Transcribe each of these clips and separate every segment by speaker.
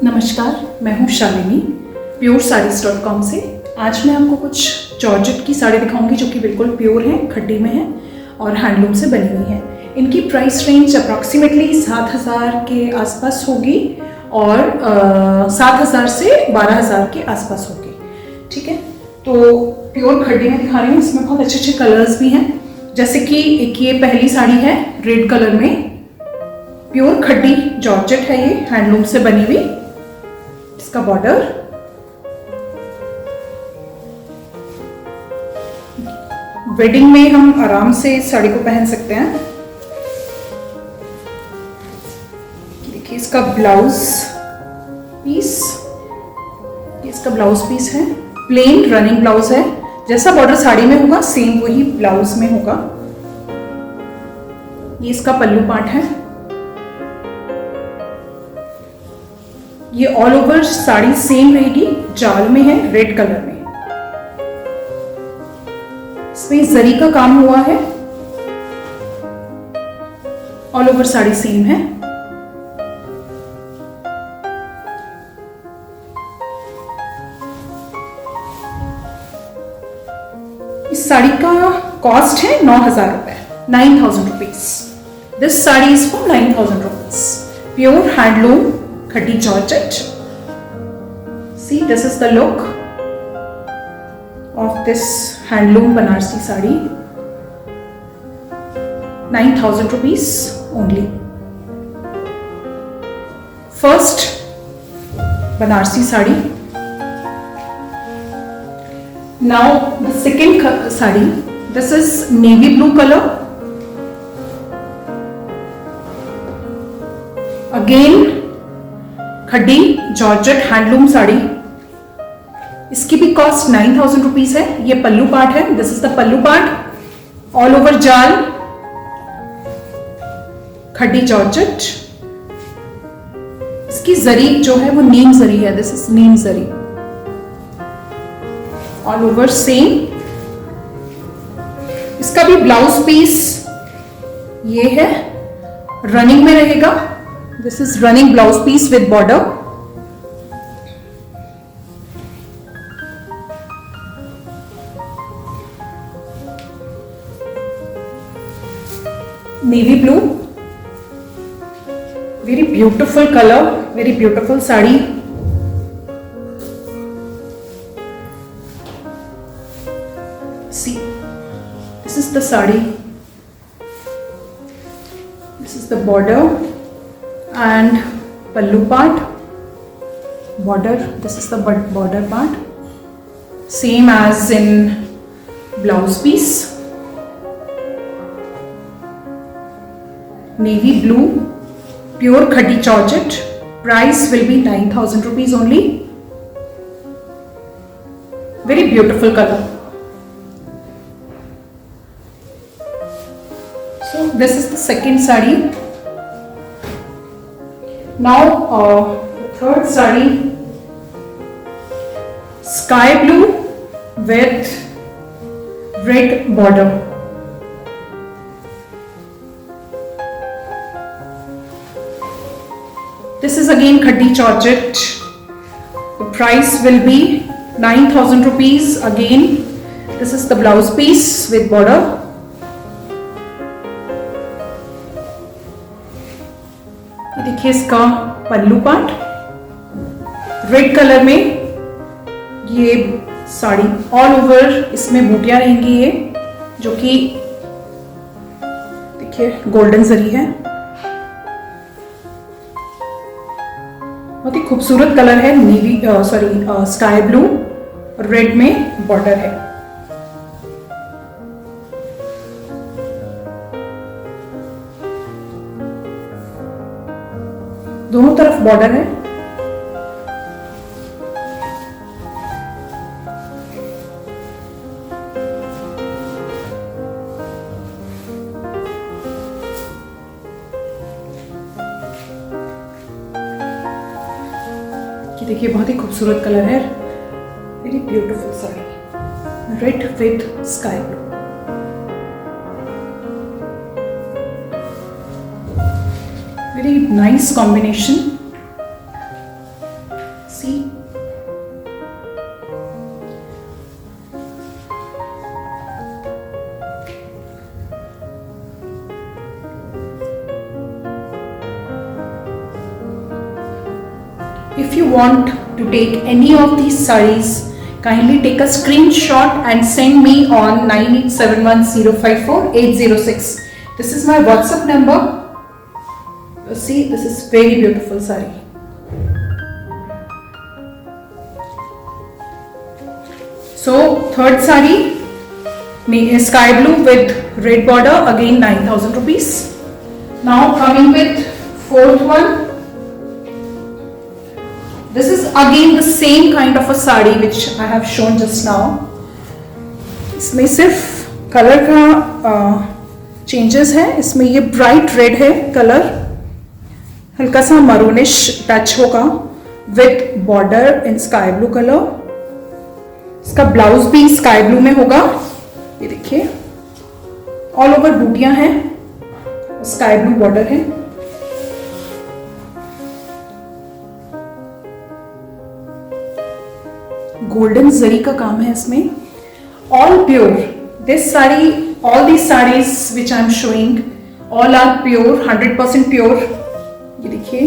Speaker 1: नमस्कार, मैं हूँ शालिनी puresarees.com से। आज मैं आपको कुछ जॉर्जेट की साड़ी दिखाऊंगी जो कि बिल्कुल प्योर हैं, खड्डी में हैं और हैंडलूम से बनी हुई हैं। इनकी प्राइस रेंज अप्रॉक्सीमेटली 7,000 के आसपास होगी और 7,000 से 12,000 के आसपास होगी। ठीक है, तो प्योर खड्डी में दिखा रही हूँ। इसमें बहुत अच्छे अच्छे कलर्स भी हैं, जैसे कि एक ये पहली साड़ी है रेड कलर में, प्योर खड्डी जॉर्जेट है, ये हैंडलूम से बनी हुई। इसका बॉर्डर, वेडिंग में हम आराम से इस साड़ी को पहन सकते हैं। देखिए इसका ब्लाउज पीस, इसका ब्लाउज पीस है, प्लेन रनिंग ब्लाउज है। जैसा बॉर्डर साड़ी में होगा सेम वही ब्लाउज में होगा। ये इसका पल्लू पार्ट है। ये ऑल ओवर साड़ी सेम रहेगी, जाल में है, रेड कलर में। इसमें जरी का काम हुआ है, ऑल ओवर साड़ी सेम है। इस साड़ी का कॉस्ट है 9,000 रुपए, 9,000 rupees. This sari is for 9,000 rupees. Pure handloom खड्डी georgette. See, this is the look of this handloom Banarasi sari. 9,000 rupees only। First Banarasi sari. Now the second sari, this is navy blue color। Again खड्डी georgette handloom sari. इसकी भी cost 9,000 rupees है। ये pallu part है, this is the pallu part, all over जाल, खड्डी georgette. इसकी जरी जो है वो नीम जरी है, this is Neem zari, all over same. इसका भी ब्लाउज पीस ये है, रनिंग में रहेगा। This is running blouse piece with border। Navy blue, very beautiful color, very beautiful sari. See, this is the sari, this is the border and pallu part, border, this is the border part, same as in blouse piece, navy blue, pure khadi georgette। Price will be 9,000 rupees only। Very beautiful color। So this is the second sari। Now the third sari, sky blue with red border। This is again khadi georgette। The price will be 9,000 rupees again। This is the blouse piece with border। देखिए इसका पल्लू part, red colour में ये sari, all over इसमें बूटियां रहेंगी, ये जो कि देखिए गोल्डन जरी है। बहुत ही खूबसूरत कलर है, नेवी स्काई ब्लू, रेड में बॉर्डर है। दोनों तरफ बॉर्डर है। ये देखिए बहुत ही खूबसूरत कलर है, very beautiful sari, read with sky blue. very nice combination। If you want to take any of these sarees, kindly take a screenshot and send me on 9871054806. This is my WhatsApp number. See, this is very beautiful saree. So third saree is sky blue with red border, again 9,000 rupees. Now coming with fourth one. This is again the same kind of a saree which I have shown just now. इसमें सिर्फ colour का changes है. इसमें ये bright red है colour, हल्का सा maroonish touch होगा with border in sky blue colour. इसका ब्लाउज भी स्काई ब्लू में होगा. ये देखिए ऑल ओवर बूटियां हैं, स्काई ब्लू बॉर्डर है. गोल्डन जरी का काम है इसमें. All pure. This sari, all these sarees which I am showing, all are pure, 100% pure. ये देखिए,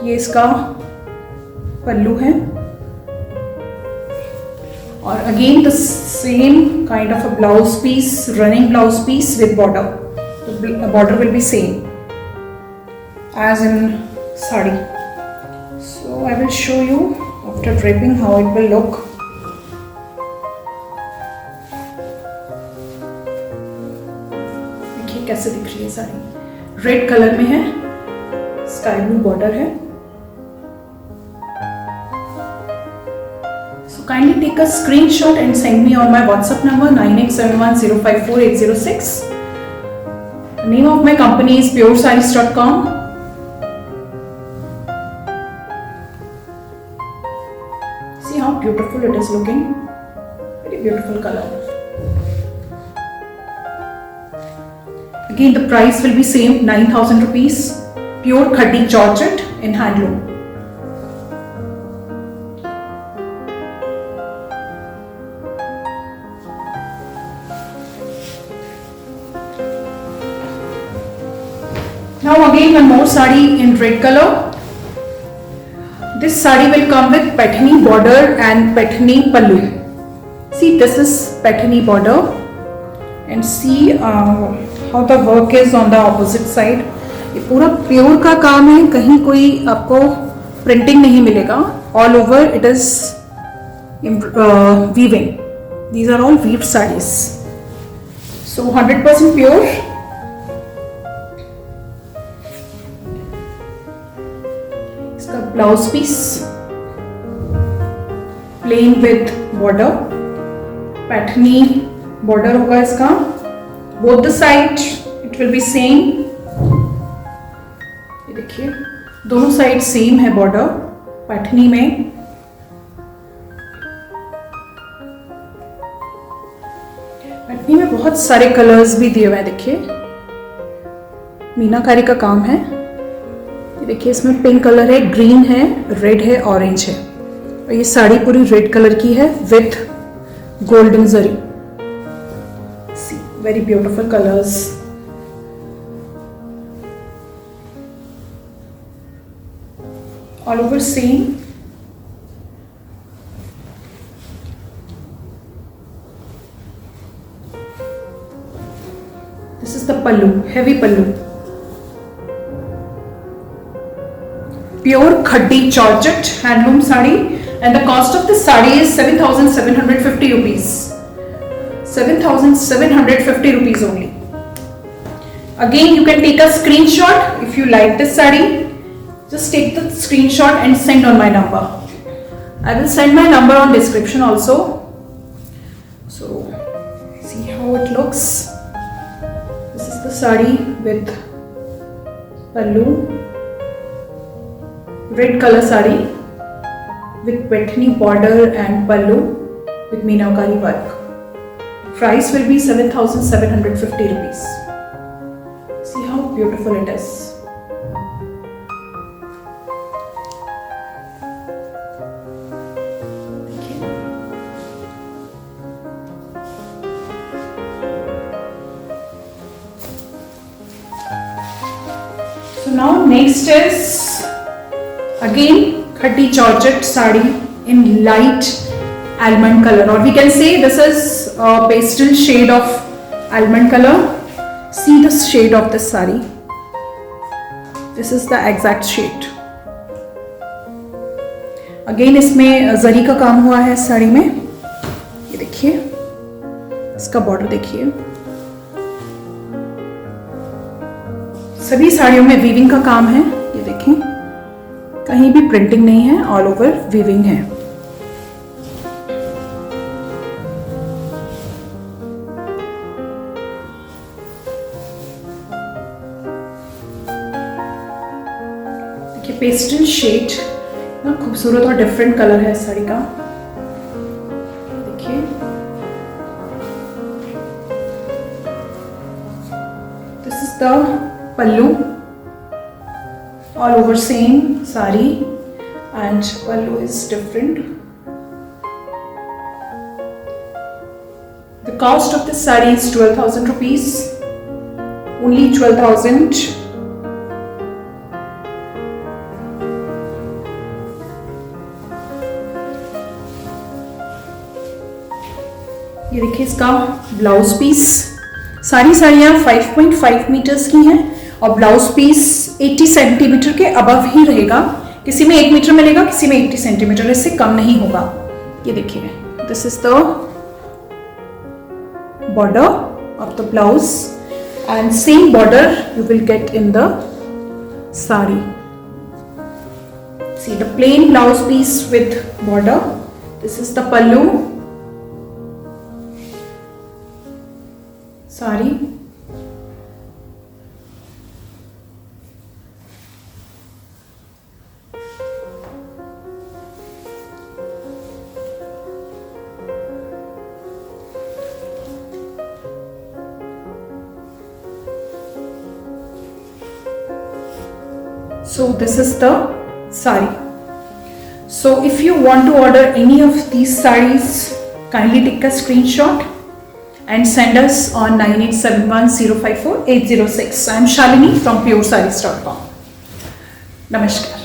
Speaker 1: ये इसका पल्लू है और again the same kind of a blouse piece, running blouse peace with border. The border will be same as in sari. So I will show you after draping how it will look. देखिए कैसे दिख रही है sari. Red colour में है, sky blue border है. So kindly take a screenshot and send me on my WhatsApp number 9871054806. The name of my company is puresarees.com. See how beautiful it is looking. Very beautiful color. Again the price will be same, 9,000 rupees. Pure khadi georgette in handloom. Now again one more sari in red color. This sari will come with paithani border and paithani pallu. See, this is paithani border and see how the work is on the opposite side. ये पूरा pure का काम है, कहीं कोई आपको printing नहीं मिलेगा. All over it is weaving. These are all weaved sarees. So 100% pure. Blouse piece plain with border, Paithani border होगा इसका. Both the side it will be same. ये देखिए दोनों साइड सेम है बॉर्डर पैठनी में. पैठनी में बहुत सारे कलर्स भी दिए हुए हैं. देखिए मीनाकारी का काम है. देखिए इसमें पिंक कलर है, ग्रीन है, रेड है, ऑरेंज है. और ये साड़ी पूरी रेड कलर की है with golden zari. See very beautiful colours. All over same. This is the pallu, heavy pallu. Pure khadi georgette handloom sari, and the cost of this sari is 7,750 rupees. 7,750 rupees only. Again, you can take a screenshot if you like this sari. Just take the screenshot and send on my number. I will send my number on description also. So see how it looks. This is the sari with pallu. Red color sari with paithani border and pallu with meenakari work. Price will be 7,750 rupees. See how beautiful it is. So now next is Again, khatti georgette sari in light almond color, or we can say this is a pastel shade of almond color. See the shade of this sari. This is the exact shade. Again, इसमें जरी का काम हुआ है साड़ी में. ये देखिए, इसका border देखिए. सभी साड़ियों में वीविंग का काम है. ये देखें, कहीं भी प्रिंटिंग नहीं है, ऑल ओवर वीविंग है. देखिए, पेस्टल शेड ना, खूबसूरत और डिफरेंट कलर है इस साड़ी का. देखिए, this is the pallu, all over same sari, and pallu is different. The cost of this sari is 12,000 rupees, only 12,000. ये देखिए इसका ब्लाउज पीस. सारी साड़ियाँ 5.5 मीटर्स की हैं और ब्लाउज पीस 80 सेंटीमीटर के अबव ही रहेगा. किसी में 1 मीटर मिलेगा, किसी में 80 सेंटीमीटर, इससे कम नहीं होगा. ये देखिए, this is the border of the blouse and same border you will get in the sari. See the plain blouse piece with border. This is the pallu sari. So this is the sari. So if you want to order any of these sarees, kindly take a screenshot and send us on 9871054806. I am Shalini from puresarees.com. Namaskar.